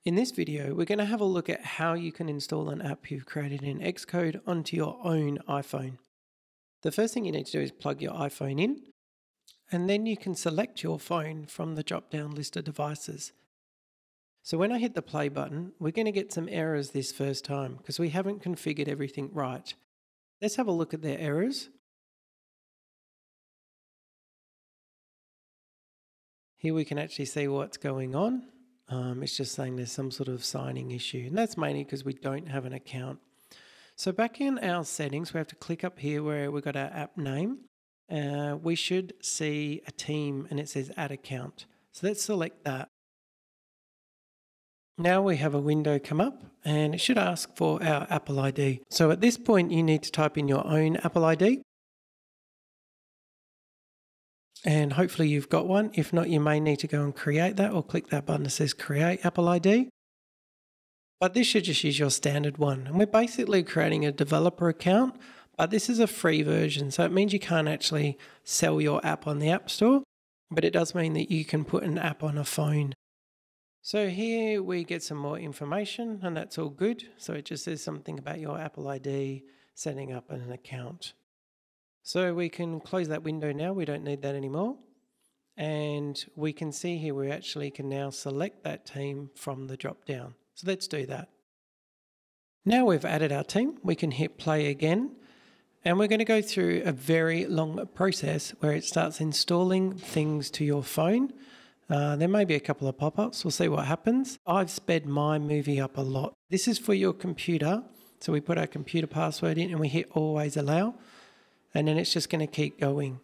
In this video, we're going to have a look at how you can install an app you've created in Xcode onto your own iPhone. The first thing you need to do is plug your iPhone in, and then you can select your phone from the drop-down list of devices. So when I hit the play button, we're going to get some errors this first time because we haven't configured everything right. Let's have a look at their errors. Here we can actually see what's going on. It's just saying there's some sort of signing issue, and that's mainly because we don't have an account. So back in our settings, we have to click up here where we've got our app name. We should see a team and it says add account. So let's select that. Now we have a window come up and it should ask for our Apple ID. So at this point, you need to type in your own Apple ID. And hopefully you've got one. If not, you may need to go and create that or click that button that says create Apple ID. But this should just use your standard one. And we're basically creating a developer account, but this is a free version. So it means you can't actually sell your app on the App Store, but it does mean that you can put an app on a phone. So here we get some more information and that's all good. So it just says something about your Apple ID, setting up an account. So we can close that window now, we don't need that anymore. And we can see here we actually can now select that team from the drop down. So let's do that. Now we've added our team, we can hit play again. And we're going to go through a very long process where it starts installing things to your phone. There may be a couple of pop-ups, we'll see what happens. I've sped my movie up a lot. This is for your computer. So we put our computer password in and we hit always allow. And then it's just going to keep going.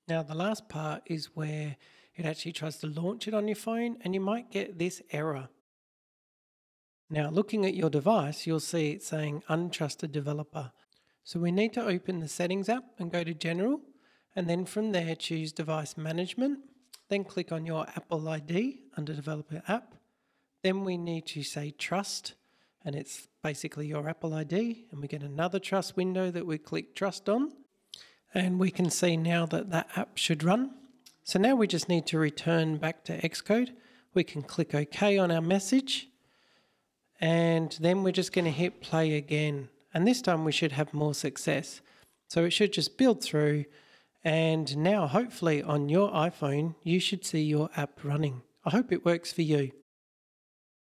Now the last part is where it actually tries to launch it on your phone and you might get this error. Now looking at your device, you'll see it saying untrusted developer. So we need to open the settings app and go to general, and then from there choose device management, then click on your Apple ID under developer app. Then we need to say trust, and it's basically your Apple ID, and we get another trust window that we click trust on, and we can see now that that app should run. So now we just need to return back to Xcode. We can click OK on our message, and then we're just going to hit play again, and this time we should have more success. So it should just build through, and now hopefully on your iPhone you should see your app running. I hope it works for you.